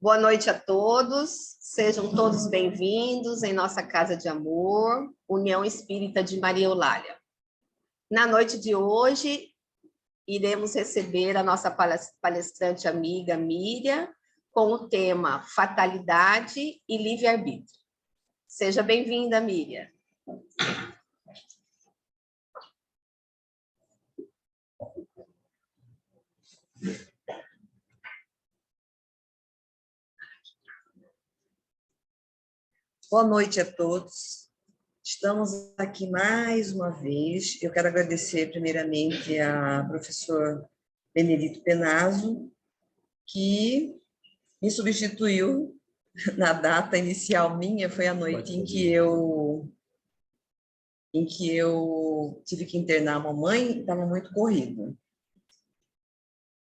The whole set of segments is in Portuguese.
Boa noite a todos, sejam todos bem-vindos em nossa Casa de Amor, União Espírita de Maria Eulália. Na noite de hoje, iremos receber a nossa palestrante amiga Miriam, com o tema Fatalidade e Livre-Arbítrio. Seja bem-vinda, Miriam. Boa noite a todos. Estamos aqui mais uma vez. Eu quero agradecer primeiramente a professor Benedito Penazzo, que me substituiu na data inicial minha, foi a noite em que eu tive que internar a mamãe, estava muito corrido.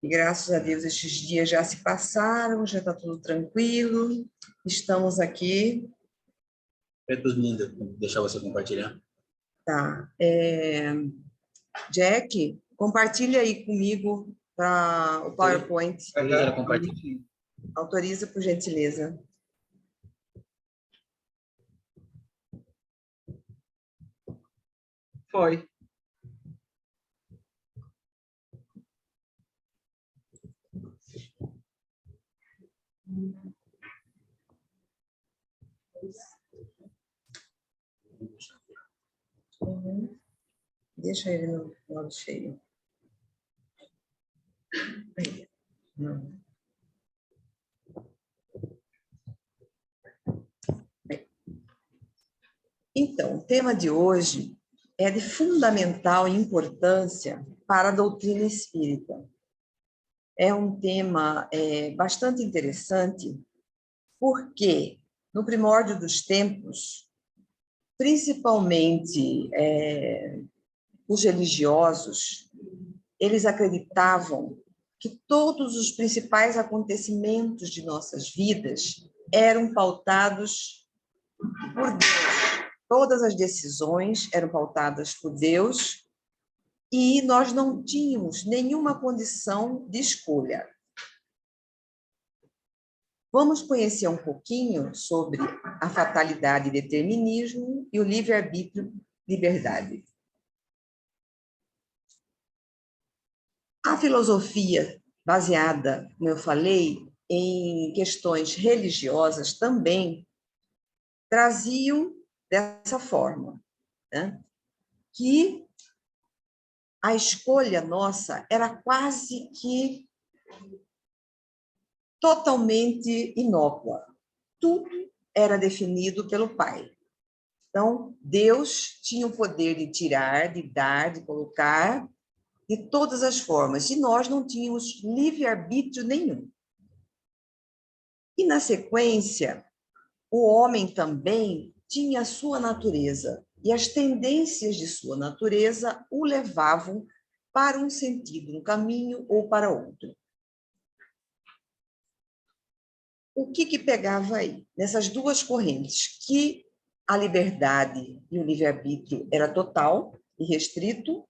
E graças a Deus estes dias já se passaram, já está tudo tranquilo. Estamos aqui. Linda, deixar você compartilhar. Tá. Jack, compartilha aí comigo para o PowerPoint. Autoriza, por gentileza. Foi. Deixa ele no modo cheio. Aí. Não. Então, o tema de hoje é de fundamental importância para a doutrina espírita. É um tema bastante interessante, porque no primórdio dos tempos, principalmente os religiosos, eles acreditavam que todos os principais acontecimentos de nossas vidas eram pautados por Deus. Todas as decisões eram pautadas por Deus e nós não tínhamos nenhuma condição de escolha. Vamos conhecer um pouquinho sobre a fatalidade e determinismo e o livre-arbítrio, liberdade. A filosofia baseada, como eu falei, em questões religiosas também traziam dessa forma, né? Que a escolha nossa era quase que totalmente inócua. Tudo era definido pelo Pai. Então, Deus tinha o poder de tirar, de dar, de colocar, de todas as formas, e nós não tínhamos livre-arbítrio nenhum. E, na sequência, o homem também tinha a sua natureza, e as tendências de sua natureza o levavam para um sentido, um caminho ou para outro. O que pegava aí? Nessas duas correntes, que a liberdade e o livre-arbítrio era total e restrito,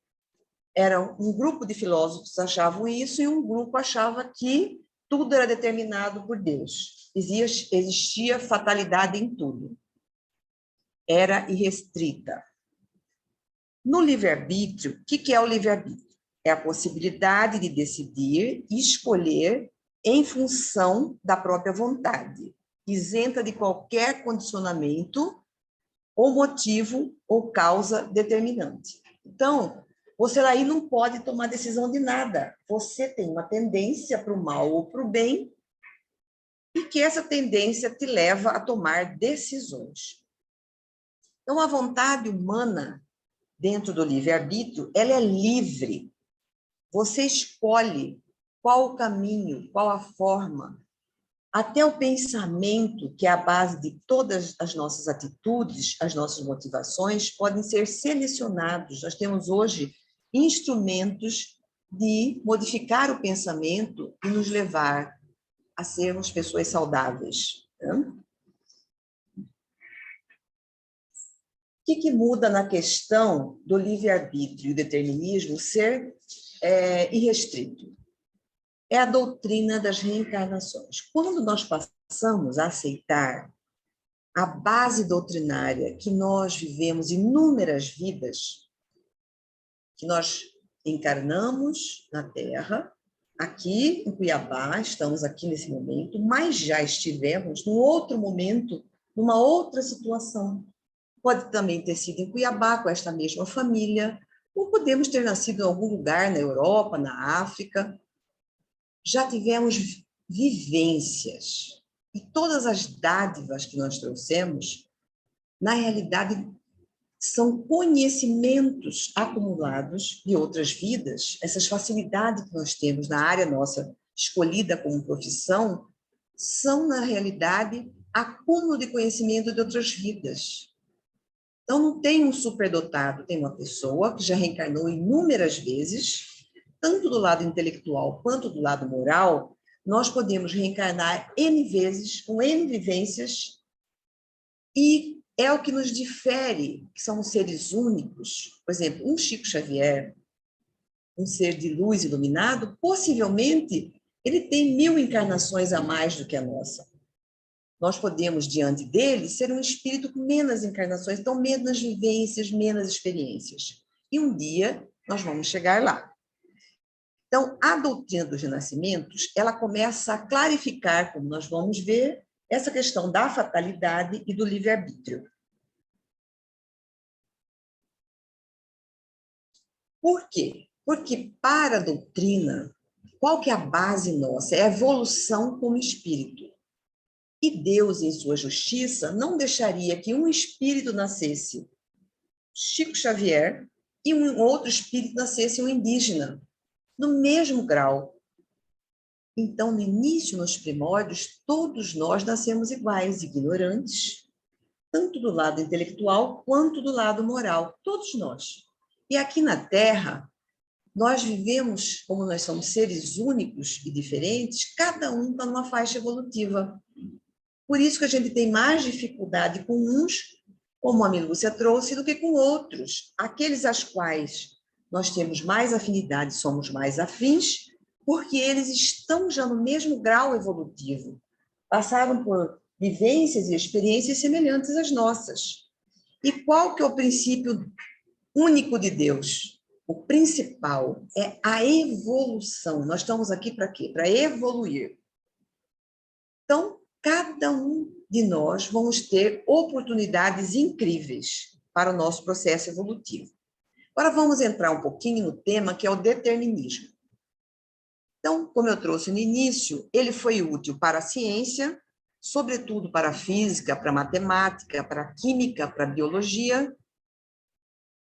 era um grupo de filósofos achavam isso, e um grupo achava que tudo era determinado por Deus. Existia fatalidade em tudo. Era irrestrita. No livre-arbítrio, o que é o livre-arbítrio? É a possibilidade de decidir e escolher em função da própria vontade, isenta de qualquer condicionamento ou motivo ou causa determinante. Então, você aí não pode tomar decisão de nada. Você tem uma tendência para o mal ou para o bem, e que essa tendência te leva a tomar decisões. Então, a vontade humana, dentro do livre-arbítrio, ela é livre. Você escolhe qual o caminho, qual a forma. Até o pensamento, que é a base de todas as nossas atitudes, as nossas motivações, podem ser selecionados. Nós temos hoje instrumentos de modificar o pensamento e nos levar a sermos pessoas saudáveis. O que muda na questão do livre-arbítrio e o determinismo ser irrestrito? é a doutrina das reencarnações. Quando nós passamos a aceitar a base doutrinária que nós vivemos inúmeras vidas, que nós encarnamos na Terra, aqui em Cuiabá, estamos aqui nesse momento, mas já estivemos num outro momento, numa outra situação. Pode também ter sido em Cuiabá, com esta mesma família, ou podemos ter nascido em algum lugar na Europa, na África. Já tivemos vivências. E todas as dádivas que nós trouxemos, na realidade, são conhecimentos acumulados de outras vidas. Essas facilidades que nós temos na área nossa escolhida como profissão são, na realidade, acúmulo de conhecimento de outras vidas. Então, não tem um superdotado, tem uma pessoa que já reencarnou inúmeras vezes, tanto do lado intelectual quanto do lado moral. Nós podemos reencarnar N vezes, com N vivências, e é o que nos difere, que somos seres únicos. Por exemplo, um Chico Xavier, um ser de luz iluminado, possivelmente ele tem 1000 encarnações a mais do que a nossa. Nós podemos, diante dele, ser um espírito com menos encarnações, então menos vivências, menos experiências. E um dia nós vamos chegar lá. Então, a doutrina dos renascimentos, ela começa a clarificar, como nós vamos ver, essa questão da fatalidade e do livre-arbítrio. Por quê? Porque para a doutrina, qual que é a base nossa? É a evolução como espírito. E Deus, em sua justiça, não deixaria que um espírito nascesse Chico Xavier e um outro espírito nascesse um indígena, no mesmo grau. Então, no início, nos primórdios, todos nós nascemos iguais, ignorantes, tanto do lado intelectual quanto do lado moral, todos nós. E aqui na Terra, nós vivemos, como nós somos seres únicos e diferentes, cada um está numa faixa evolutiva. Por isso que a gente tem mais dificuldade com uns, como a Milúcia trouxe, do que com outros. Aqueles às quais nós temos mais afinidade, somos mais afins, porque eles estão já no mesmo grau evolutivo. Passaram por vivências e experiências semelhantes às nossas. E qual que é o princípio único de Deus? O principal é a evolução. Nós estamos aqui para quê? Para evoluir. Então, cada um de nós vamos ter oportunidades incríveis para o nosso processo evolutivo. Agora vamos entrar um pouquinho no tema que é o determinismo. Então, como eu trouxe no início, ele foi útil para a ciência, sobretudo para a física, para a matemática, para a química, para a biologia,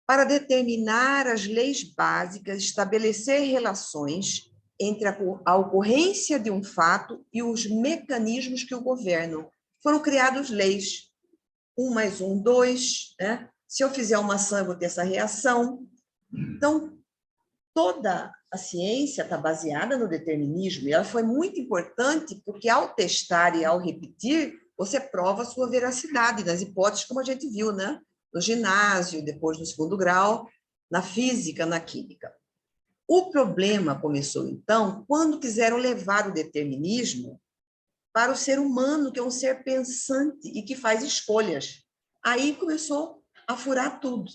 para determinar as leis básicas, estabelecer relações entre a ocorrência de um fato e os mecanismos que o governam. Foram criadas leis. 1 mais 1, 2, né? Se eu fizer uma ação, eu vou ter essa reação. Então, toda a ciência está baseada no determinismo, e ela foi muito importante porque, ao testar e ao repetir, você prova a sua veracidade nas hipóteses, como a gente viu, né? No ginásio, depois no segundo grau, na física, na química. O problema começou, então, quando quiseram levar o determinismo para o ser humano, que é um ser pensante e que faz escolhas. Aí começou a furar tudo.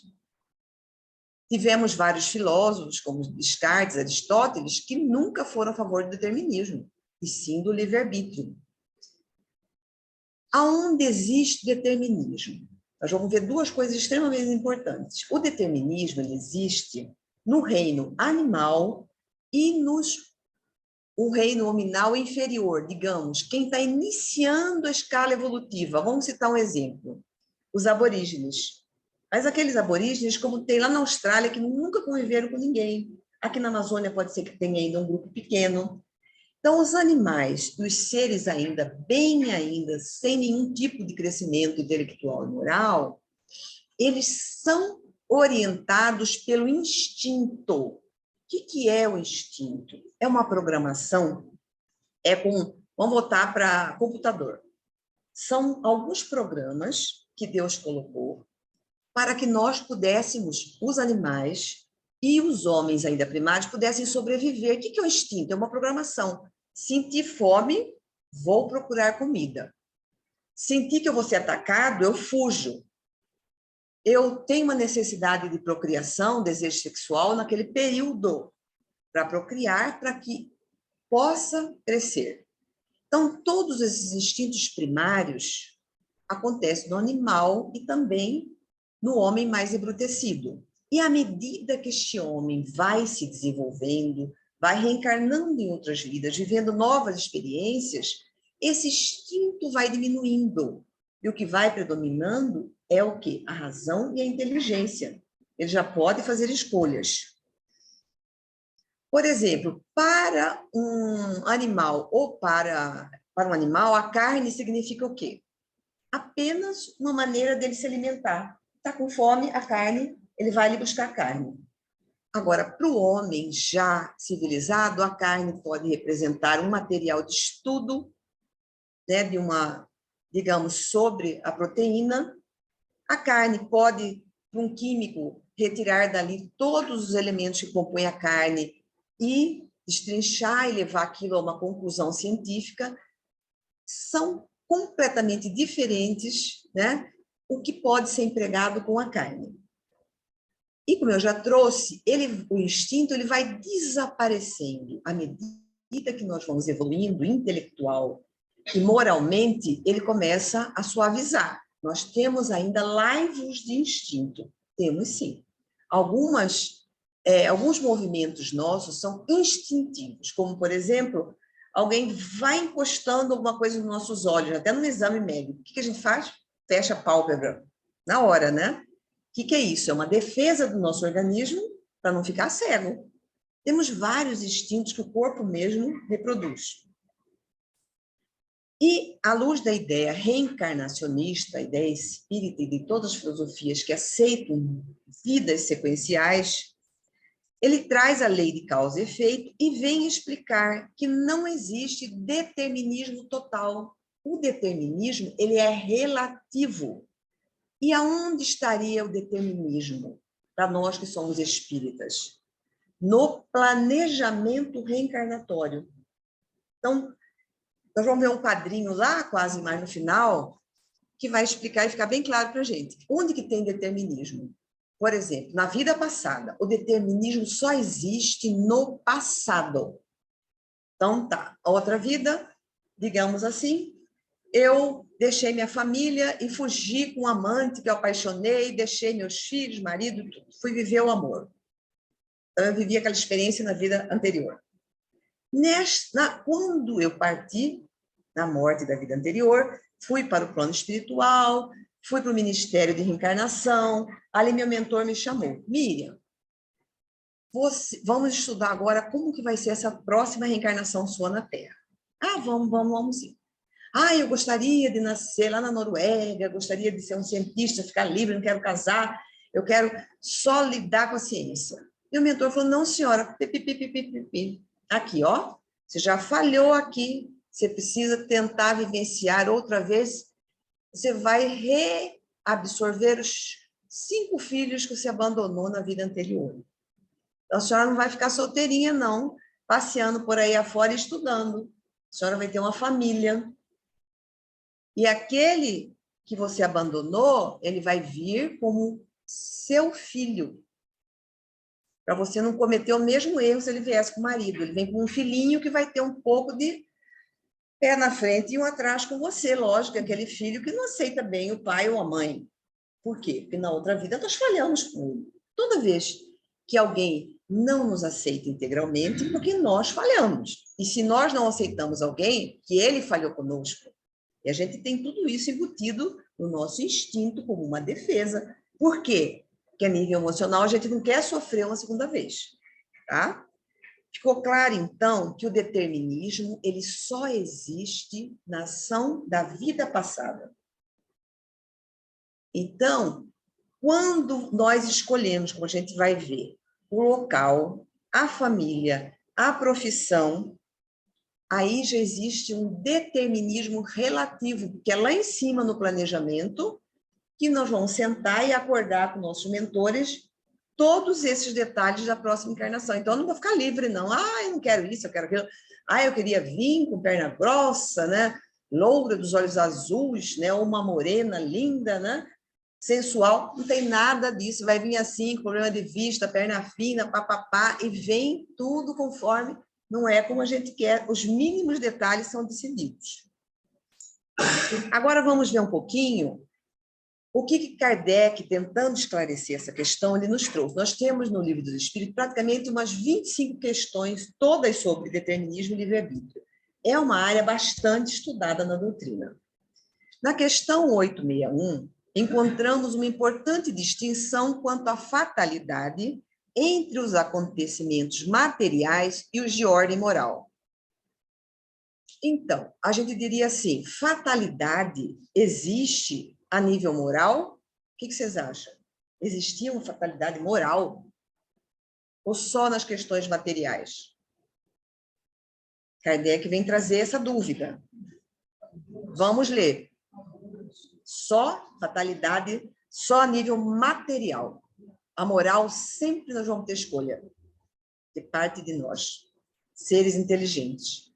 Tivemos vários filósofos, como Descartes, Aristóteles, que nunca foram a favor do determinismo, e sim do livre-arbítrio. Aonde existe determinismo? Nós vamos ver duas coisas extremamente importantes. O determinismo ele existe no reino animal e o reino hominal inferior, digamos, quem está iniciando a escala evolutiva. Vamos citar um exemplo. Os aborígenes. Mas aqueles aborígenes, como tem lá na Austrália, que nunca conviveram com ninguém. Aqui na Amazônia pode ser que tenha ainda um grupo pequeno. Então, os animais, os seres ainda, sem nenhum tipo de crescimento intelectual e moral, eles são orientados pelo instinto. O que é o instinto? É uma programação, vamos voltar para computador. São alguns programas que Deus colocou para que nós pudéssemos, os animais, e os homens ainda primários pudessem sobreviver. O que é o instinto? É uma programação. Senti fome, vou procurar comida. Senti que eu vou ser atacado, eu fujo. Eu tenho uma necessidade de procriação, desejo sexual naquele período para procriar, para que possa crescer. Então, todos esses instintos primários acontecem no animal e também no homem mais embrutecido. E à medida que este homem vai se desenvolvendo, vai reencarnando em outras vidas, vivendo novas experiências, esse instinto vai diminuindo. E o que vai predominando é o quê? A razão e a inteligência. Ele já pode fazer escolhas. Por exemplo, para um animal ou para um animal, a carne significa o quê? Apenas uma maneira dele se alimentar. Está com fome, a carne, ele vai ali buscar carne. Agora, para o homem já civilizado, a carne pode representar um material de estudo, né, de uma, digamos, sobre a proteína. A carne pode, para um químico, retirar dali todos os elementos que compõem a carne e destrinchar e levar aquilo a uma conclusão científica. São completamente diferentes, né, o que pode ser empregado com a carne. E como eu já trouxe, o instinto ele vai desaparecendo à medida que nós vamos evoluindo intelectual e moralmente, ele começa a suavizar. Nós temos ainda laivos de instinto. Temos sim. Alguns movimentos nossos são instintivos, como, por exemplo, alguém vai encostando alguma coisa nos nossos olhos, até no exame médico. O que a gente faz? Fecha a pálpebra. Na hora, né? O que é isso? É uma defesa do nosso organismo para não ficar cego. Temos vários instintos que o corpo mesmo reproduz. E, à luz da ideia reencarnacionista, a ideia espírita e de todas as filosofias que aceitam vidas sequenciais, ele traz a lei de causa e efeito e vem explicar que não existe determinismo total. O determinismo, ele é relativo. E aonde estaria o determinismo para nós que somos espíritas? No planejamento reencarnatório. Então, nós vamos ver um quadrinho lá, quase mais no final, que vai explicar e ficar bem claro para a gente. Onde que tem determinismo? Por exemplo, na vida passada, o determinismo só existe no passado. Então, tá, outra vida, digamos assim, eu deixei minha família e fugi com um amante que eu apaixonei, deixei meus filhos, marido, tudo. Fui viver o amor. Então, eu vivi aquela experiência na vida anterior. Quando eu parti, na morte da vida anterior, fui para o plano espiritual, fui para o Ministério de Reencarnação, ali meu mentor me chamou. Miriam, vamos estudar agora como que vai ser essa próxima reencarnação sua na Terra. Ah, vamos sim. Ah, eu gostaria de nascer lá na Noruega, gostaria de ser um cientista, ficar livre, não quero casar, eu quero só lidar com a ciência. E o mentor falou, não, senhora, aqui, ó, você já falhou aqui, você precisa tentar vivenciar outra vez, você vai reabsorver os 5 filhos que você abandonou na vida anterior. Então, a senhora não vai ficar solteirinha, não, passeando por aí afora e estudando. A senhora vai ter uma família. E aquele que você abandonou, ele vai vir como seu filho, para você não cometer o mesmo erro se ele viesse com o marido. Ele vem com um filhinho que vai ter um pouco de pé na frente e um atrás com você, lógico, aquele filho que não aceita bem o pai ou a mãe. Por quê? Porque na outra vida nós falhamos com ele. Toda vez que alguém não nos aceita integralmente, porque nós falhamos. E se nós não aceitamos alguém, que ele falhou conosco. E a gente tem tudo isso embutido no nosso instinto como uma defesa. Por quê? Porque a nível emocional a gente não quer sofrer uma segunda vez, tá? Ficou claro, então, que o determinismo ele só existe na ação da vida passada. Então, quando nós escolhemos, como a gente vai ver, o local, a família, a profissão, aí já existe um determinismo relativo, porque é lá em cima no planejamento que nós vamos sentar e acordar com nossos mentores todos esses detalhes da próxima encarnação. Então, eu não vou ficar livre, não. Ah, eu não quero isso, eu quero aquilo. Ah, eu queria vir com perna grossa, né? Loura, dos olhos azuis, né? Uma morena linda, né? Sensual. Não tem nada disso. Vai vir assim, com problema de vista, perna fina, papapá, e vem tudo conforme não é como a gente quer. Os mínimos detalhes são decididos. Agora, vamos ver um pouquinho o que Kardec, tentando esclarecer essa questão, ele nos trouxe. Nós temos no Livro dos Espíritos praticamente umas 25 questões, todas sobre determinismo e livre-arbítrio. É uma área bastante estudada na doutrina. Na questão 861, encontramos uma importante distinção quanto à fatalidade entre os acontecimentos materiais e os de ordem moral. Então, a gente diria assim, fatalidade existe a nível moral? O que vocês acham? Existia uma fatalidade moral? Ou só nas questões materiais? Kardec vem trazer essa dúvida. Vamos ler. Só fatalidade, só a nível material. A moral sempre nós vamos ter escolha de parte de nós, seres inteligentes.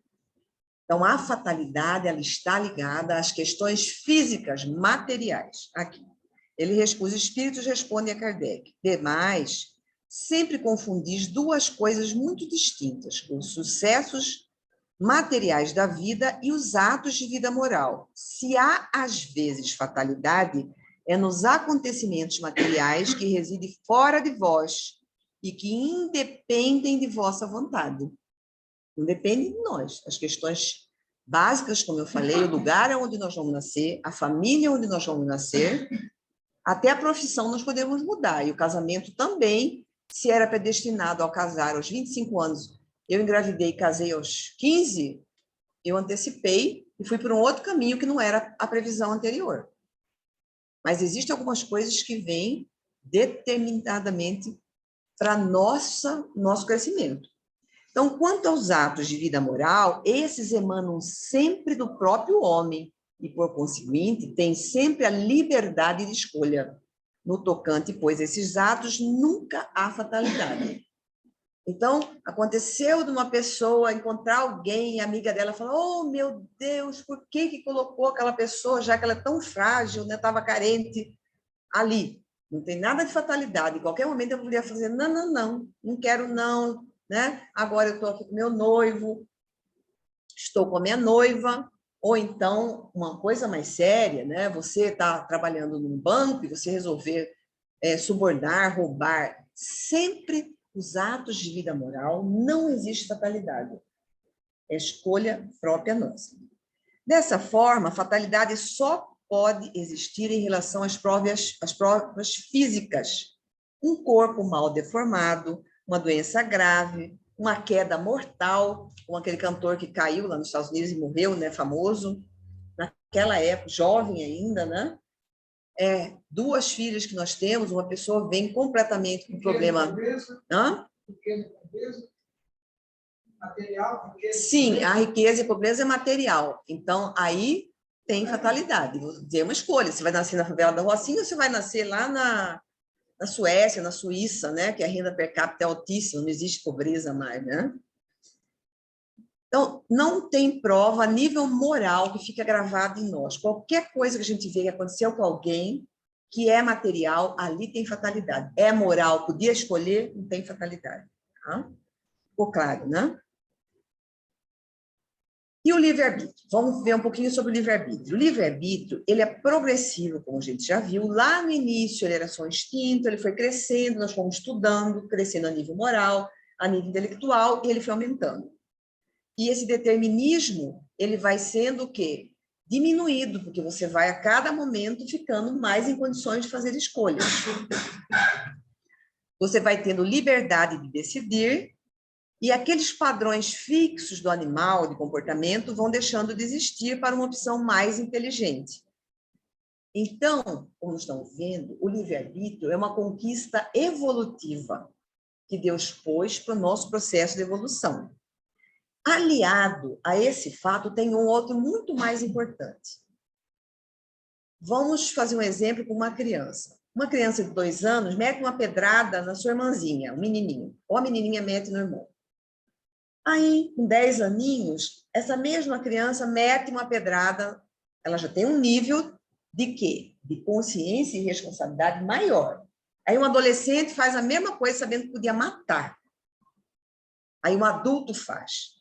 Então, a fatalidade ela está ligada às questões físicas, materiais. Aqui. Os espíritos respondem a Kardec. Demais, sempre confundis duas coisas muito distintas, os sucessos materiais da vida e os atos de vida moral. Se há, às vezes, fatalidade, é nos acontecimentos materiais que residem fora de vós e que independem de vossa vontade. Não depende de nós. As questões básicas, como eu falei, o lugar onde nós vamos nascer, a família onde nós vamos nascer, até a profissão nós podemos mudar. E o casamento também, se era predestinado ao casar aos 25 anos, eu engravidei e casei aos 15, eu antecipei e fui por um outro caminho que não era a previsão anterior. Mas existem algumas coisas que vêm determinadamente para nosso crescimento. Então, quanto aos atos de vida moral, esses emanam sempre do próprio homem e, por conseguinte, têm sempre a liberdade de escolha. No tocante, pois, esses atos, nunca há fatalidade. Então, aconteceu de uma pessoa encontrar alguém, e a amiga dela falou, oh, meu Deus, por que colocou aquela pessoa, já que ela é tão frágil, né, estava carente, ali? Não tem nada de fatalidade. Em qualquer momento eu poderia fazer, não quero não, né? Agora eu estou aqui com meu noivo, estou com a minha noiva, ou então, uma coisa mais séria, né? Você está trabalhando num banco e você resolver subornar, roubar, sempre os atos de vida moral, não existe fatalidade. É escolha própria nossa. Dessa forma, a fatalidade só pode existir em relação às provas físicas. Um corpo mal deformado, uma doença grave, uma queda mortal, como aquele cantor que caiu lá nos Estados Unidos e morreu, né, famoso, naquela época, jovem ainda, né? Duas filhas que nós temos, uma pessoa vem completamente com problema... Material? Sim, a riqueza e a pobreza é material. Então, aí tem fatalidade. É uma escolha. Você vai nascer na favela da Rocinha ou você vai nascer lá na Suécia, na Suíça, né? Que a renda per capita é altíssima, não existe pobreza mais, né? Então, não tem prova a nível moral que fica gravado em nós. Qualquer coisa que a gente vê que aconteceu com alguém que é material, ali tem fatalidade. É moral, podia escolher, não tem fatalidade. Tá? Ficou claro, né? E o livre-arbítrio? Vamos ver um pouquinho sobre o livre-arbítrio. O livre-arbítrio, ele é progressivo, como a gente já viu. Lá no início, ele era só um instinto, ele foi crescendo, nós fomos estudando, crescendo a nível moral, a nível intelectual, e ele foi aumentando. E esse determinismo, ele vai sendo o quê? Diminuído, porque você vai, a cada momento, ficando mais em condições de fazer escolhas. Você vai tendo liberdade de decidir, e aqueles padrões fixos do animal, de comportamento, vão deixando de existir para uma opção mais inteligente. Então, como estamos vendo, o livre-arbítrio é uma conquista evolutiva que Deus pôs para o nosso processo de evolução. Aliado a esse fato, tem um outro muito mais importante. Vamos fazer um exemplo com uma criança. uma criança de 2 anos mete uma pedrada na sua irmãzinha, um menininho, ou a menininha mete no irmão. Aí, com 10 aninhos, essa mesma criança mete uma pedrada, ela já tem um nível de quê? De consciência e responsabilidade maior. Aí um adolescente faz a mesma coisa sabendo que podia matar. Aí um adulto faz.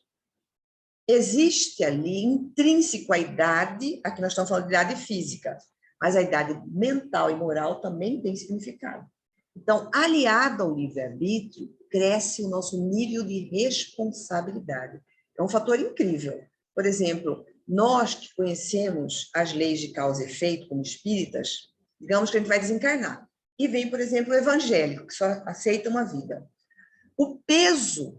Existe ali, intrínseco à idade, aqui nós estamos falando de idade física, mas a idade mental e moral também tem significado. Então, aliado ao livre-arbítrio, cresce o nosso nível de responsabilidade. É um fator incrível. Por exemplo, nós que conhecemos as leis de causa e efeito como espíritas, digamos que a gente vai desencarnar. E vem, por exemplo, o evangélico, que só aceita uma vida. O peso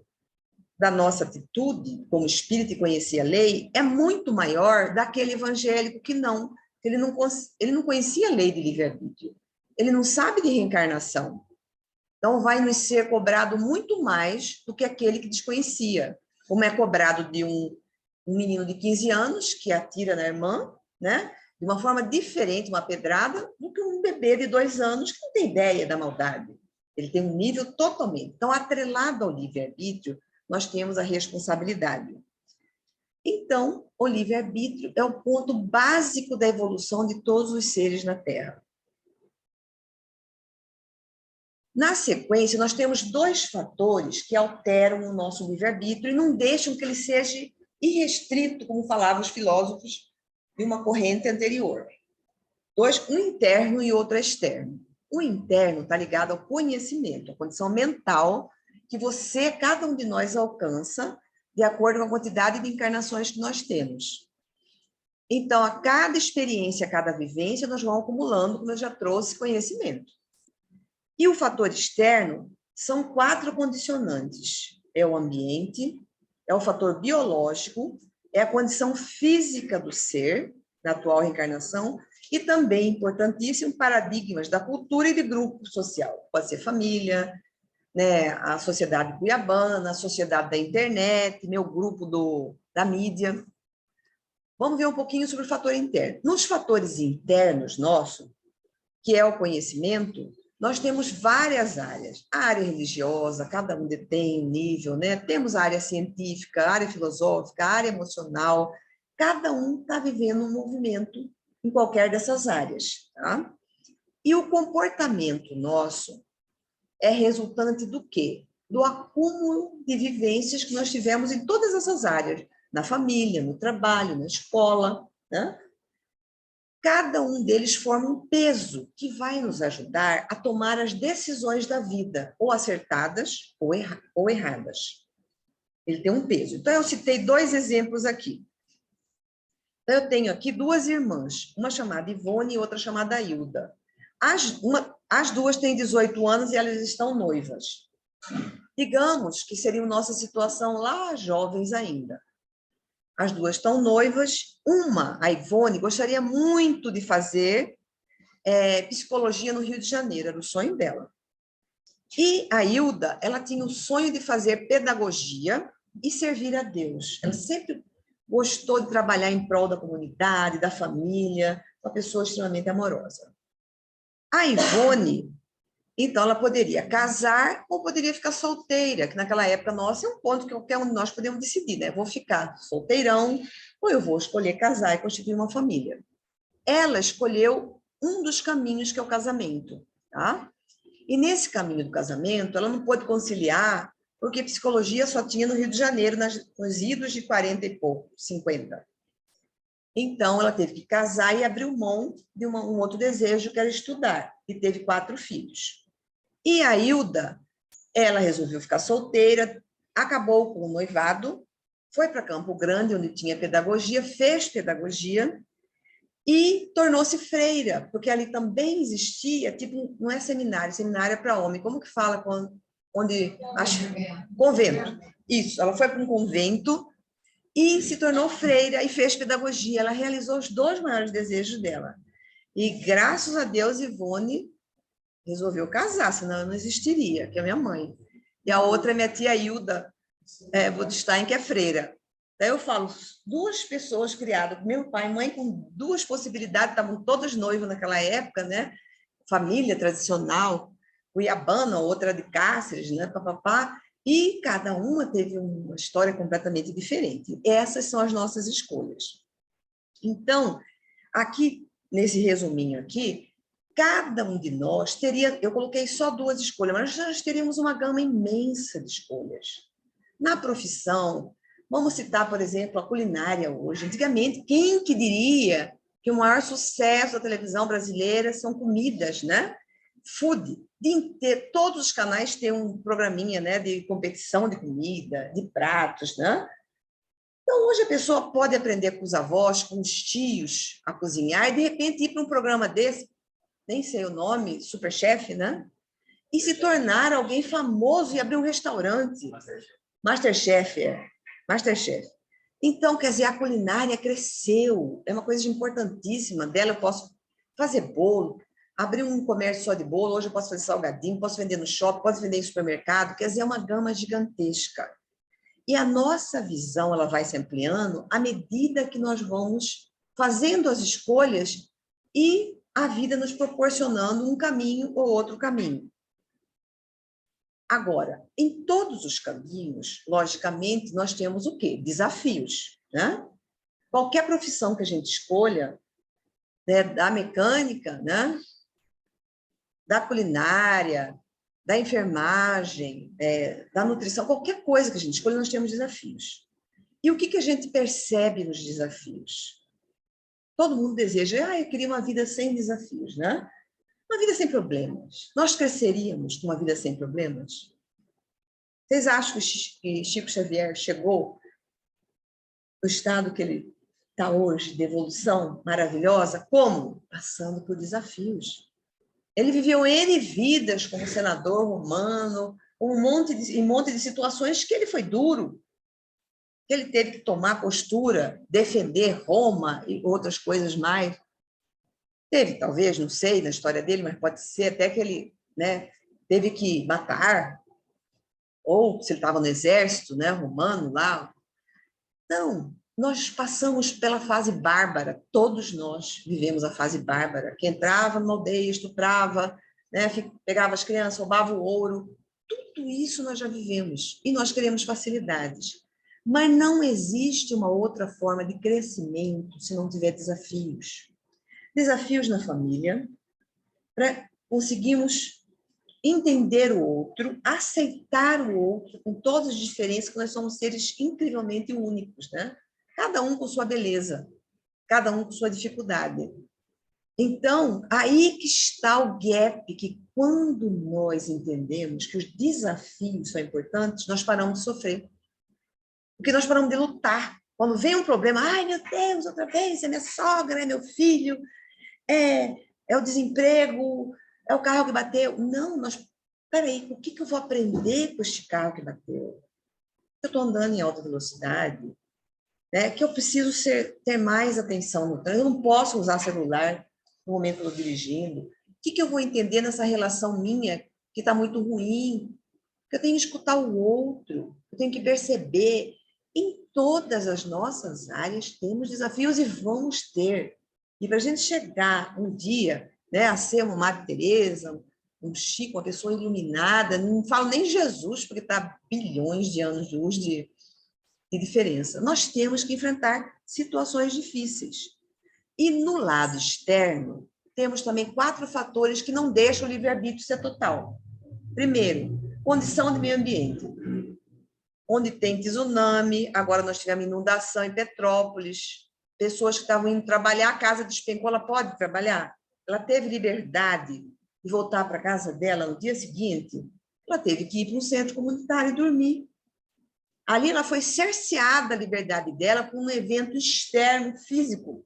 da nossa atitude como espírito e conhecer a lei é muito maior daquele evangélico que não. Ele não conhecia a lei de livre-arbítrio. Ele não sabe de reencarnação. Então, vai nos ser cobrado muito mais do que aquele que desconhecia, como é cobrado de um menino de 15 anos que atira na irmã, né? De uma forma diferente, uma pedrada, do que um bebê de 2 anos que não tem ideia da maldade. Ele tem um nível totalmente. Então, atrelado ao livre-arbítrio, nós temos a responsabilidade. Então, o livre-arbítrio é o ponto básico da evolução de todos os seres na Terra. Na sequência, nós temos 2 fatores que alteram o nosso livre-arbítrio e não deixam que ele seja irrestrito, como falavam os filósofos de uma corrente anterior. 2, um interno e outro externo. O interno está ligado ao conhecimento, à condição mental que cada um de nós alcança de acordo com a quantidade de encarnações que nós temos. Então, a cada experiência, a cada vivência, nós vamos acumulando, como eu já trouxe, conhecimento. E o fator externo são 4 condicionantes. É o ambiente, é o fator biológico, é a condição física do ser, na atual reencarnação, e também, importantíssimo, paradigmas da cultura e de grupo social. Pode ser família, né, a sociedade cuiabana, a sociedade da internet, meu grupo da mídia. Vamos ver um pouquinho sobre o fator interno. Nos fatores internos nossos, que é o conhecimento, nós temos várias áreas. A área religiosa, cada um detém um nível, né? Temos a área científica, a área filosófica, a área emocional. Cada um está vivendo um movimento em qualquer dessas áreas, tá? E o comportamento nosso é resultante do quê? Do acúmulo de vivências que nós tivemos em todas essas áreas, na família, no trabalho, na escola, né? Cada um deles forma um peso que vai nos ajudar a tomar as decisões da vida, ou acertadas ou erradas. Ele tem um peso. Então, eu citei 2 exemplos aqui. Então, eu tenho aqui 2 irmãs, uma chamada Ivone e outra chamada Hilda. As 2 têm 18 anos e elas estão noivas. Digamos que seria nossa situação lá jovens ainda. As 2 estão noivas. A Ivone, gostaria muito de fazer psicologia no Rio de Janeiro, era o sonho dela. E a Hilda, ela tinha o sonho de fazer pedagogia e servir a Deus. Ela sempre gostou de trabalhar em prol da comunidade, da família, uma pessoa extremamente amorosa. A Ivone, então, ela poderia casar ou poderia ficar solteira, que naquela época nossa é um ponto que qualquer um de nós podemos decidir, né? Vou ficar solteirão ou eu vou escolher casar e constituir uma família. Ela escolheu um dos caminhos que é o casamento, tá? E nesse caminho do casamento, ela não pôde conciliar, porque psicologia só tinha no Rio de Janeiro, nos idos de 40 e pouco, 50. Então, ela teve que casar e abriu mão de um outro desejo, que era estudar, e teve 4 filhos. E a Hilda, ela resolveu ficar solteira, acabou com o noivado, foi para Campo Grande, onde tinha pedagogia, fez pedagogia e tornou-se freira, porque ali também existia, tipo, não é seminário, seminário é para homem, como que fala onde... Convento. Isso, ela foi para um convento e se tornou freira e fez pedagogia. Ela realizou os 2 maiores desejos dela. E, graças a Deus, Ivone resolveu casar, senão eu não existiria, que é minha mãe. E a outra é minha tia Hilda Budstein, que é freira. Daí eu falo, 2 pessoas criadas, meu pai e mãe, com 2 possibilidades, estavam todos noivos naquela época, né? família tradicional, cuiabana, outra de Cáceres, né? Papapá, e cada uma teve uma história completamente diferente. Essas são as nossas escolhas. Então, aqui, nesse resuminho aqui, cada um de nós teria, eu coloquei só 2 escolhas, mas nós teríamos uma gama imensa de escolhas. Na profissão, vamos citar, por exemplo, a culinária hoje. Antigamente, quem que diria que o maior sucesso da televisão brasileira são comidas, né? Food. Todos os canais têm um programinha, né, de competição de comida, de pratos, né? Então, hoje a pessoa pode aprender com os avós, com os tios a cozinhar e, de repente, ir para um programa desse, nem sei o nome, Superchef, né? E se tornar alguém famoso e abrir um restaurante. Masterchef, é. Masterchef. Então, quer dizer, a culinária cresceu, é uma coisa importantíssima. Dela eu posso fazer bolo, abrir um comércio só de bolo, hoje eu posso fazer salgadinho, posso vender no shopping, posso vender em supermercado, quer dizer, é uma gama gigantesca. E a nossa visão ela vai se ampliando à medida que nós vamos fazendo as escolhas e a vida nos proporcionando um caminho ou outro caminho. Agora, em todos os caminhos, logicamente, nós temos o quê? Desafios, né? Qualquer profissão que a gente escolha, né, da mecânica, né, da culinária, da enfermagem, da nutrição, qualquer coisa que a gente escolha, nós temos desafios. E o que a gente percebe nos desafios? Todo mundo deseja, eu queria uma vida sem desafios, né? Uma vida sem problemas. Nós cresceríamos com uma vida sem problemas? Vocês acham que Chico Xavier chegou no estado que ele está hoje, de evolução maravilhosa? Como? Passando por desafios. Ele viveu N vidas como senador romano, um monte de situações que ele foi duro, que ele teve que tomar postura, defender Roma e outras coisas mais. Teve, talvez, não sei, na história dele, mas pode ser até que ele, né, teve que matar, ou se ele estava no exército, né, romano lá. Não, nós passamos pela fase bárbara, todos nós vivemos a fase bárbara, que entrava numa aldeia, estuprava, né, pegava as crianças, roubava o ouro. Tudo isso nós já vivemos, e nós queremos facilidades. Mas não existe uma outra forma de crescimento se não tiver desafios. Desafios na família, para conseguirmos entender o outro, aceitar o outro, com todas as diferenças, que nós somos seres incrivelmente únicos, né? Cada um com sua beleza, cada um com sua dificuldade. Então, aí que está o gap, que quando nós entendemos que os desafios são importantes, nós paramos de sofrer. Porque nós paramos de lutar. Quando vem um problema, ai, meu Deus, outra vez, é minha sogra, é meu filho, é o desemprego, é o carro que bateu. Não, peraí, o que eu vou aprender com este carro que bateu? Eu estou andando em alta velocidade, né? Que eu preciso ter mais atenção no trânsito, eu não posso usar celular no momento que eu estou dirigindo. O que eu vou entender nessa relação minha que está muito ruim? Eu tenho que escutar o outro, eu tenho que perceber. Em todas as nossas áreas temos desafios e vamos ter. E para a gente chegar um dia, né, a ser uma Madre Teresa, um Chico, uma pessoa iluminada, não falo nem Jesus, porque está bilhões de anos de luz de diferença. Nós temos que enfrentar situações difíceis. E no lado externo, temos também 4 fatores que não deixam o livre-arbítrio ser total. Primeiro, condição de meio ambiente. Onde tem tsunami, agora nós tivemos inundação em Petrópolis, pessoas que estavam indo trabalhar, a casa despencou, ela pode trabalhar? Ela teve liberdade de voltar para a casa dela no dia seguinte? Ela teve que ir para um centro comunitário e dormir. Ali ela foi cerceada a liberdade dela por um evento externo, físico.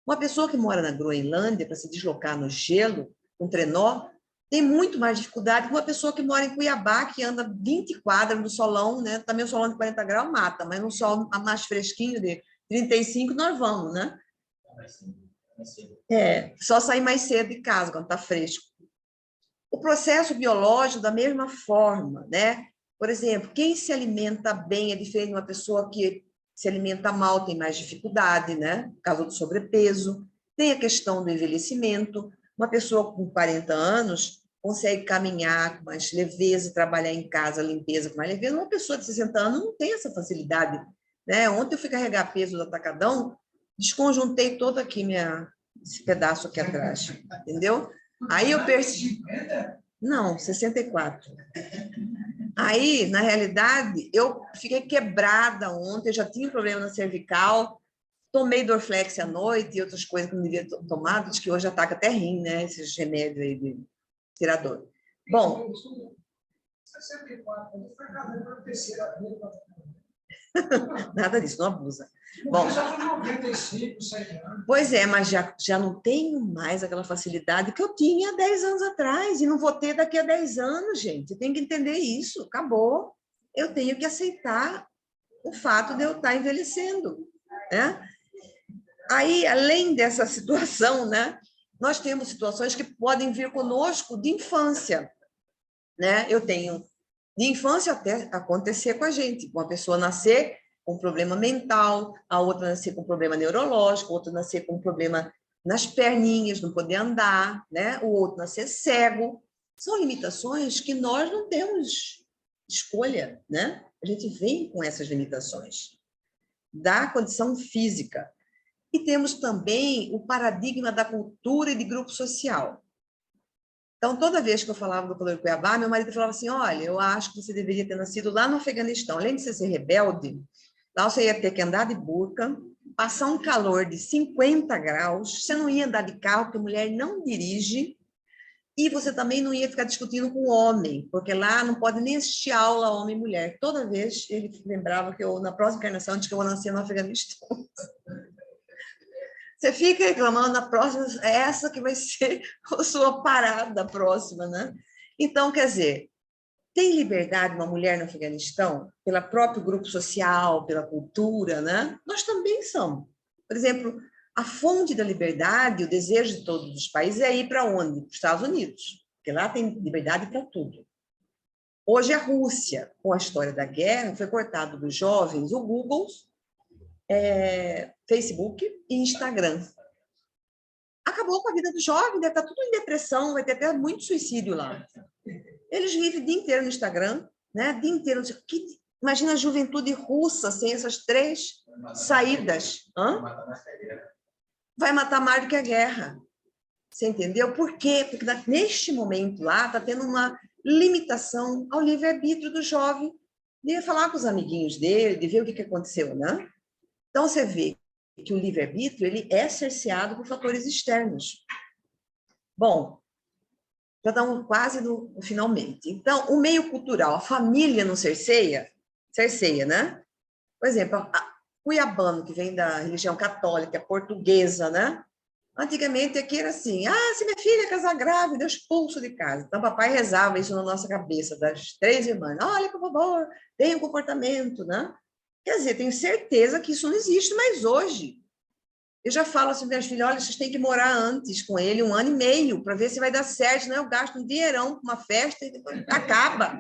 Uma pessoa que mora na Groenlândia, para se deslocar no gelo, com trenó, tem muito mais dificuldade que uma pessoa que mora em Cuiabá, que anda 20 quadras no solão, né? Também o solão de 40 graus mata, mas no sol mais fresquinho de 35 nós vamos, né? Só sair mais cedo de casa, quando está fresco. O processo biológico, da mesma forma, né? Por exemplo, quem se alimenta bem é diferente de uma pessoa que se alimenta mal, tem mais dificuldade, né? Por causa do sobrepeso. Tem a questão do envelhecimento. Uma pessoa com 40 anos consegue caminhar com mais leveza, trabalhar em casa, limpeza com mais leveza. Uma pessoa de 60 anos não tem essa facilidade, né? Ontem eu fui carregar peso do atacadão, desconjuntei todo aqui esse pedaço aqui atrás, entendeu? Aí eu percebi... Não, 64. Aí, na realidade, eu fiquei quebrada ontem, eu já tinha um problema na cervical, tomei Dorflex à noite e outras coisas que não devia ter tomado, diz que hoje ataca até rim, né? Esses remédios aí de tirador. Bom... 64, nada disso, não abusa. Bom, pois é, mas já não tenho mais aquela facilidade que eu tinha há 10 anos atrás, e não vou ter daqui a 10 anos, gente. Eu tenho que entender isso, acabou. Eu tenho que aceitar o fato de eu estar envelhecendo, né? Aí, além dessa situação, né, nós temos situações que podem vir conosco de infância, né? Eu tenho de infância até acontecer com a gente, uma pessoa nascer com problema mental, a outra nascer com problema neurológico, a outra nascer com problema nas perninhas, não poder andar, né? O outro nascer cego. São limitações que nós não temos escolha, né? A gente vem com essas limitações da condição física. E temos também o paradigma da cultura e de grupo social. Então, toda vez que eu falava do Color Cuiabá, meu marido falava assim, olha, eu acho que você deveria ter nascido lá no Afeganistão. Além de você ser rebelde, lá você ia ter que andar de burca, passar um calor de 50 graus, você não ia andar de carro, porque mulher não dirige, e você também não ia ficar discutindo com homem, porque lá não pode nem assistir aula homem e mulher. Toda vez ele lembrava que eu, na próxima encarnação, de que eu vou nascer no Afeganistão. Você fica reclamando, na próxima, é essa que vai ser a sua parada próxima, né? Então, quer dizer, tem liberdade uma mulher no Afeganistão pelo próprio grupo social, pela cultura, né? Nós também somos. Por exemplo, a fonte da liberdade, o desejo de todos os países é ir para onde? Para os Estados Unidos, porque lá tem liberdade para tudo. Hoje, a Rússia, com a história da guerra, foi cortado dos jovens o Google, Facebook e Instagram. Acabou com a vida do jovem, deve estar tudo em depressão, vai ter até muito suicídio lá. Eles vivem o dia inteiro no Instagram, né? O dia inteiro. Imagina a juventude russa sem essas 3 saídas. Hã? Vai matar mais do que a guerra. Você entendeu? Por quê? Porque neste momento lá está tendo uma limitação ao livre-arbítrio do jovem de falar com os amiguinhos dele, de ver o que aconteceu, né? Então, você vê que o livre-arbítrio ele é cerceado por fatores externos. Bom, já estamos quase no finalmente. Então, o meio cultural, a família não cerceia, né? Por exemplo, cuiabano, que vem da religião católica, portuguesa, né? Antigamente aqui era assim, se minha filha casar grávida, eu expulso de casa. Então, papai rezava isso na nossa cabeça, das 3 irmãs. Olha, por favor, tenha um comportamento, né? Quer dizer, tenho certeza que isso não existe mais hoje. Eu já falo assim para minhas filhas, olha, vocês têm que morar antes com ele, 1 ano e meio, para ver se vai dar certo, não eu gasto um dinheirão com uma festa e depois acaba.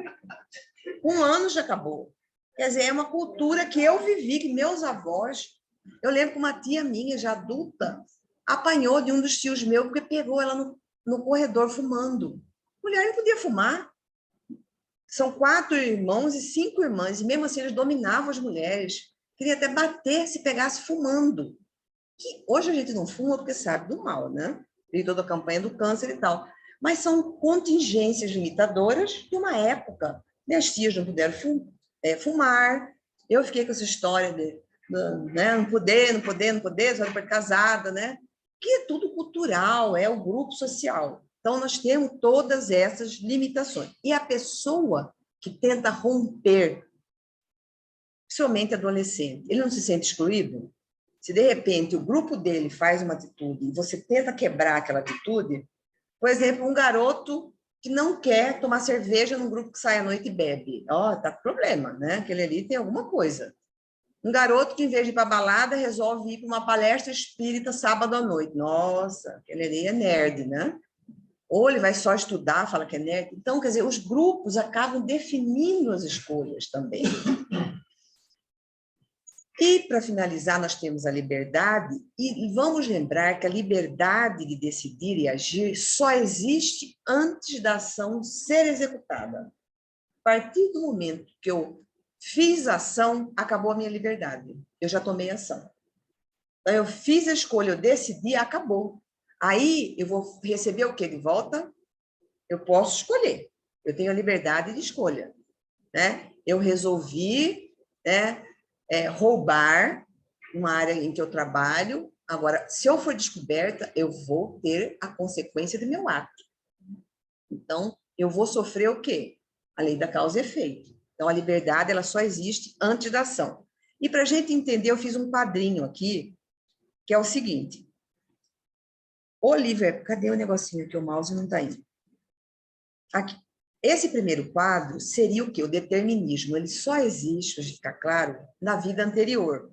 1 ano já acabou. Quer dizer, é uma cultura que eu vivi, que meus avós... Eu lembro que uma tia minha, já adulta, apanhou de um dos tios meus, porque pegou ela no corredor fumando. Mulher não podia fumar. São 4 irmãos e 5 irmãs, e mesmo assim eles dominavam as mulheres. Queria até bater se pegasse fumando. Que hoje a gente não fuma porque sabe do mal, né? E toda a campanha do câncer e tal. Mas são contingências limitadoras de uma época. Minhas tias não puderam fumar. Eu fiquei com essa história de né, não poder, só depois de casada, né? Que é tudo cultural, é o grupo social. Então, nós temos todas essas limitações. E a pessoa que tenta romper, principalmente adolescente, ele não se sente excluído? Se, de repente, o grupo dele faz uma atitude e você tenta quebrar aquela atitude, por exemplo, um garoto que não quer tomar cerveja num grupo que sai à noite e bebe. Tá com problema, né? Aquele ali tem alguma coisa. Um garoto que, em vez de ir para a balada, resolve ir para uma palestra espírita sábado à noite. Nossa, aquele ali é nerd, né? Ou ele vai só estudar, fala que é nerd. Então, quer dizer, os grupos acabam definindo as escolhas também. E, para finalizar, nós temos a liberdade, e vamos lembrar que a liberdade de decidir e agir só existe antes da ação ser executada. A partir do momento que eu fiz a ação, acabou a minha liberdade. Eu já tomei ação. Então, eu fiz a escolha, eu decidi, acabou. Aí, eu vou receber o que de volta? Eu posso escolher. Eu tenho a liberdade de escolha, né? Eu resolvi, né, roubar uma área em que eu trabalho. Agora, se eu for descoberta, eu vou ter a consequência do meu ato. Então, eu vou sofrer o quê? A lei da causa e efeito. Então, a liberdade ela só existe antes da ação. E para a gente entender, eu fiz um quadrinho aqui, que é o seguinte. Oliver, cadê o negocinho que o mouse não está indo? Aqui. Esse primeiro quadro seria o quê? O determinismo. Ele só existe, para ficar claro, na vida anterior.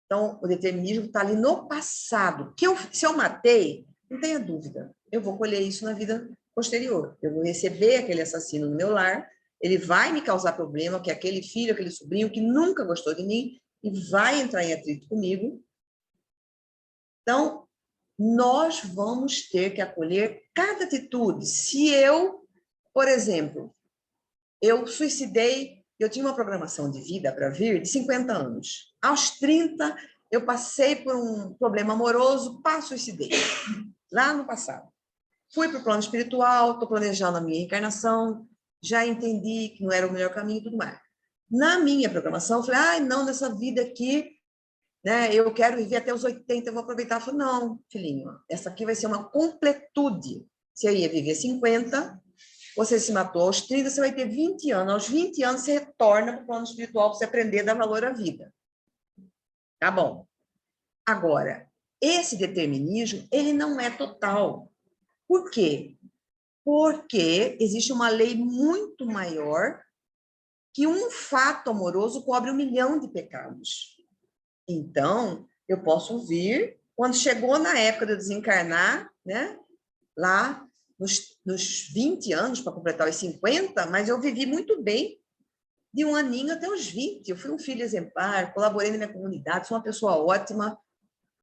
Então, o determinismo está ali no passado. Se eu matei, não tenha dúvida, eu vou colher isso na vida posterior. Eu vou receber aquele assassino no meu lar, ele vai me causar problema, que é aquele filho, aquele sobrinho que nunca gostou de mim e vai entrar em atrito comigo. Então, nós vamos ter que acolher cada atitude. Se eu, por exemplo, eu suicidei, eu tinha uma programação de vida para vir de 50 anos. Aos 30, eu passei por um problema amoroso, suicidei, lá no passado. Fui para o plano espiritual, estou planejando a minha reencarnação, já entendi que não era o melhor caminho e tudo mais. Na minha programação, eu falei, não, nessa vida aqui, né, eu quero viver até os 80, eu vou aproveitar. Eu falei, não, filhinho, essa aqui vai ser uma completude. Se eu ia viver 50, você se matou aos 30, você vai ter 20 anos. Aos 20 anos, você retorna para o plano espiritual para você aprender a dar valor à vida. Tá bom. Agora, esse determinismo, ele não é total. Por quê? Porque existe uma lei muito maior que um fato amoroso cobre 1 milhão de pecados. Então, eu posso vir, quando chegou na época de eu desencarnar, né, lá nos 20 anos, para completar os 50, mas eu vivi muito bem de um aninho até os 20. Eu fui um filho exemplar, colaborei na minha comunidade, sou uma pessoa ótima.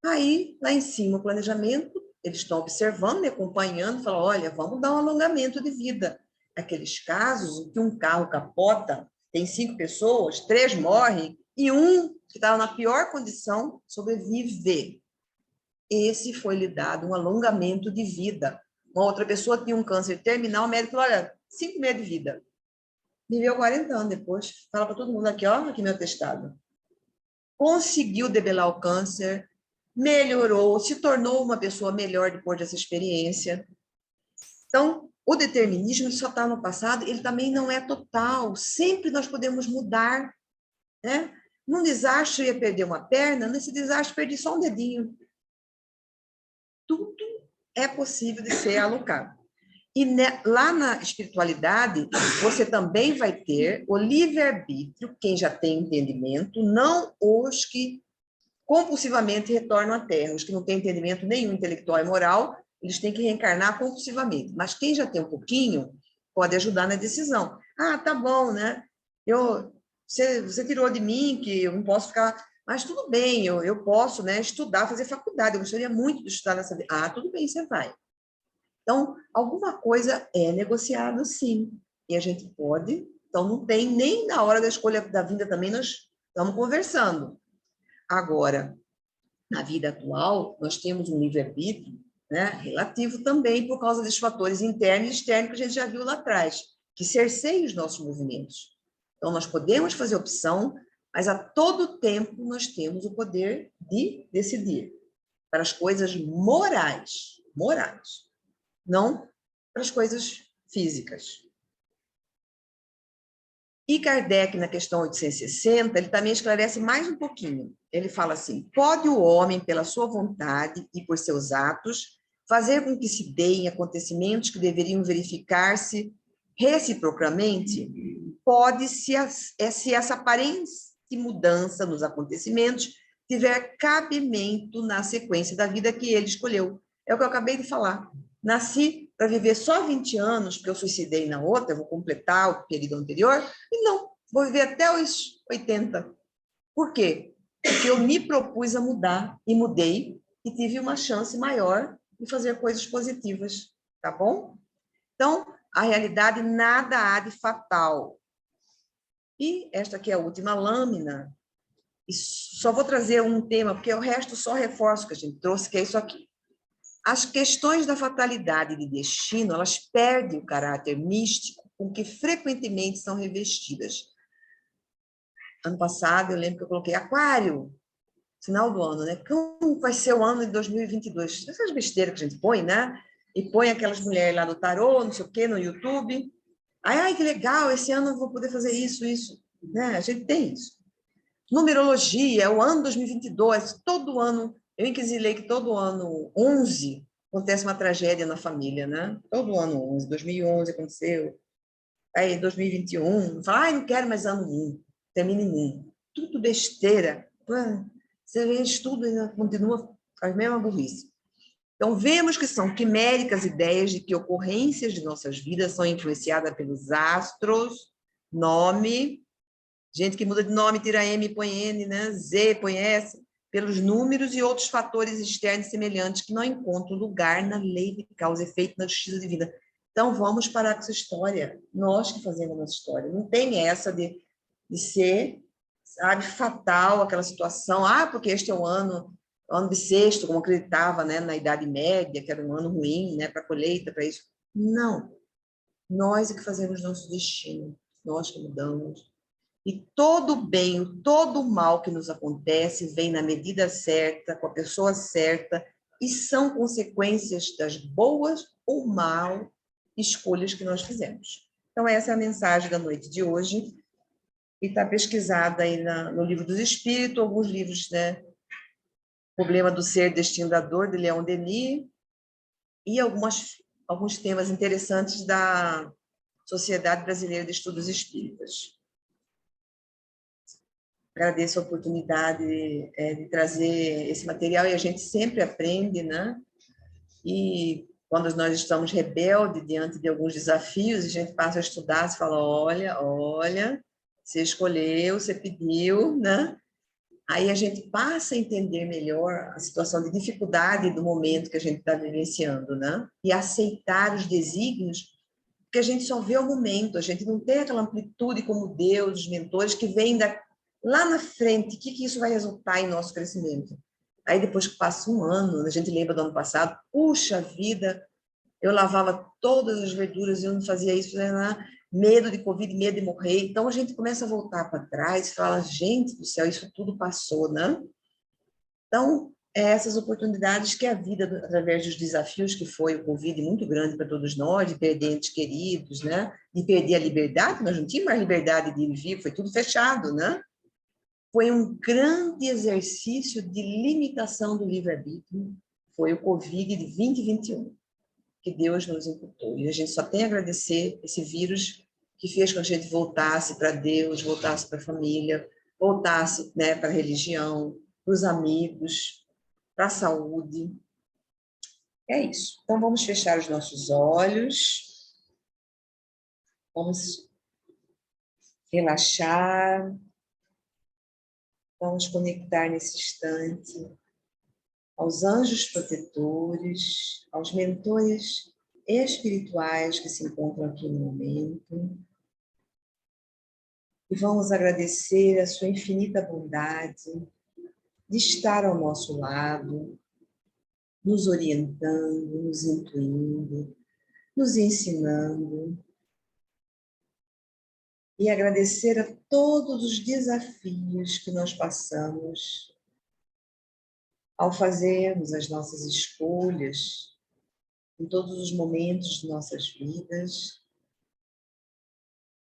Aí, lá em cima, o planejamento, eles estão observando, me acompanhando, falam, olha, vamos dar um alongamento de vida. Aqueles casos em que um carro capota, tem 5 pessoas, 3 morrem, e um que estava na pior condição sobrevive. Esse foi lhe dado um alongamento de vida. Uma outra pessoa tinha um câncer terminal, o médico falou, olha, 5 meses de vida. Viveu 40 anos depois. Fala para todo mundo aqui, ó, aqui meu atestado. Conseguiu debelar o câncer, melhorou, se tornou uma pessoa melhor depois dessa experiência. Então, o determinismo só está no passado, ele também não é total. Sempre nós podemos mudar, né? Num desastre, eu ia perder uma perna, nesse desastre, perdi só um dedinho. Tudo é possível de ser alocado. E lá na espiritualidade, você também vai ter o livre-arbítrio, quem já tem entendimento, não os que compulsivamente retornam à Terra. Os que não têm entendimento nenhum intelectual e moral, eles têm que reencarnar compulsivamente. Mas quem já tem um pouquinho, pode ajudar na decisão. Tá bom, né? Você tirou de mim que eu não posso ficar... Mas tudo bem, eu posso, né, estudar, fazer faculdade. Eu gostaria muito de estudar nessa... tudo bem, você vai. Então, alguma coisa é negociado, sim. E a gente pode... Então, não tem nem na hora da escolha da vida também, nós estamos conversando. Agora, na vida atual, nós temos um livre-arbítrio, né, relativo também por causa dos fatores internos e externos que a gente já viu lá atrás, que cerceiam os nossos movimentos. Então, nós podemos fazer opção, mas a todo tempo nós temos o poder de decidir para as coisas morais, não para as coisas físicas. E Kardec, na questão 860, ele também esclarece mais um pouquinho. Ele fala assim, pode o homem, pela sua vontade e por seus atos, fazer com que se deem acontecimentos que deveriam verificar-se reciprocamente? Pode-se, se essa aparente mudança nos acontecimentos tiver cabimento na sequência da vida que ele escolheu. É o que eu acabei de falar. Nasci para viver só 20 anos, porque eu suicidei na outra, vou completar o período anterior, e não, vou viver até os 80. Por quê? porque eu me propus a mudar e mudei e tive uma chance maior de fazer coisas positivas, tá bom? Então, a realidade nada há de fatal. E esta aqui é a última lâmina. E só vou trazer um tema, porque o resto só reforço que a gente trouxe, que é isso aqui. As questões da fatalidade e de destino, elas perdem o caráter místico com que frequentemente são revestidas. Ano passado, eu lembro que eu coloquei Aquário, final do ano, né? Como vai ser o ano de 2022? Essas besteiras que a gente põe, né? E põe aquelas mulheres lá no tarô, não sei o quê, no YouTube. Ai, que legal, esse ano eu vou poder fazer isso, né? A gente tem isso. Numerologia, é o ano 2022, todo ano, eu inquisilei que todo ano 11 acontece uma tragédia na família, né? Todo ano 11, 2011 aconteceu, aí 2021, fala, ai, não quero mais ano 1, termina em 1. Tudo besteira. Você vê estudo e ainda continua a mesma burrice. Então, vemos que são quiméricas ideias de que ocorrências de nossas vidas são influenciadas pelos astros, nome, gente que muda de nome, tira M e põe N, né? Z põe S, pelos números e outros fatores externos semelhantes que não encontram lugar na lei de causa e efeito, na justiça divina. Então, vamos parar com essa história. Nós que fazemos a nossa história. Não tem essa de ser, sabe, fatal, aquela situação. Ah, porque este é o ano bissexto, como acreditava, né, na Idade Média, que era um ano ruim, né, para a colheita, para isso. Não. Nós é que fazemos nosso destino. Nós que mudamos. E todo o bem, todo o mal que nos acontece vem na medida certa, com a pessoa certa, e são consequências das boas ou mal escolhas que nós fizemos. Então, essa é a mensagem da noite de hoje, e está pesquisada aí no Livro dos Espíritos, alguns livros, né? Problema do Ser, Destino da Dor, de Leon Denis, e alguns temas interessantes da Sociedade Brasileira de Estudos Espíritas. Agradeço a oportunidade de trazer esse material, e a gente sempre aprende, né? E quando nós estamos rebeldes diante de alguns desafios, a gente passa a estudar, se fala, olha, você escolheu, você pediu, né? Aí a gente passa a entender melhor a situação de dificuldade do momento que a gente está vivenciando, né? E aceitar os desígnios, porque a gente só vê o momento, a gente não tem aquela amplitude como Deus, os mentores, que vêm lá na frente, o que isso vai resultar em nosso crescimento. Aí depois que passa um ano, a gente lembra do ano passado, puxa vida, eu lavava todas as verduras, eu não fazia isso, fazia nada, medo de Covid, medo de morrer. Então a gente começa a voltar para trás e fala, gente do céu, isso tudo passou, né? Então, essas oportunidades que a vida, através dos desafios que foi o Covid, muito grande para todos nós, de perder entes queridos, né? De perder a liberdade, nós não tínhamos mais liberdade de viver, foi tudo fechado, né? Foi um grande exercício de limitação do livre-arbítrio, foi o Covid de 2021, que Deus nos imputou. E a gente só tem a agradecer esse vírus que fez com que a gente voltasse para Deus, voltasse para a família, voltasse, né, para a religião, para os amigos, para a saúde. É isso. Então, vamos fechar os nossos olhos, vamos relaxar, vamos conectar nesse instante aos anjos protetores, aos mentores espirituais que se encontram aqui no momento. E vamos agradecer a sua infinita bondade de estar ao nosso lado, nos orientando, nos intuindo, nos ensinando. E agradecer a todos os desafios que nós passamos ao fazermos as nossas escolhas em todos os momentos de nossas vidas,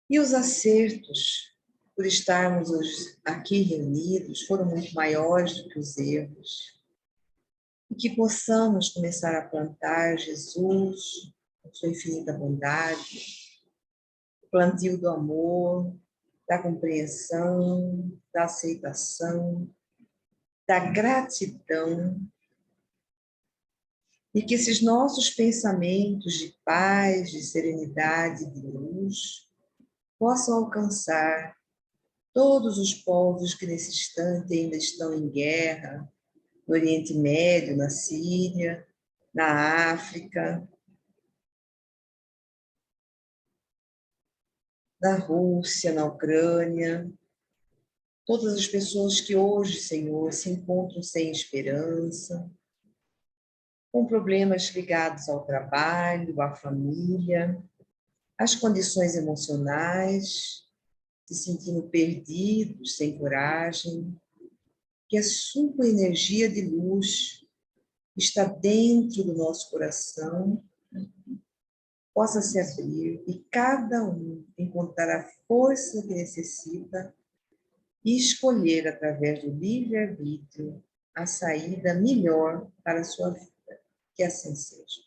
e os acertos, por estarmos hoje aqui reunidos, foram muito maiores do que os erros, e que possamos começar a plantar Jesus, com sua infinita bondade, o plantio do amor, da compreensão, da aceitação, da gratidão, e que esses nossos pensamentos de paz, de serenidade, de luz, possam alcançar todos os povos que nesse instante ainda estão em guerra, no Oriente Médio, na Síria, na África, na Rússia, na Ucrânia, todas as pessoas que hoje, Senhor, se encontram sem esperança, com problemas ligados ao trabalho, à família, às condições emocionais, se sentindo perdidos, sem coragem, que a sua energia de luz está dentro do nosso coração, possa se abrir e cada um encontrar a força que necessita e escolher, através do livre-arbítrio, a saída melhor para a sua vida. Que assim seja.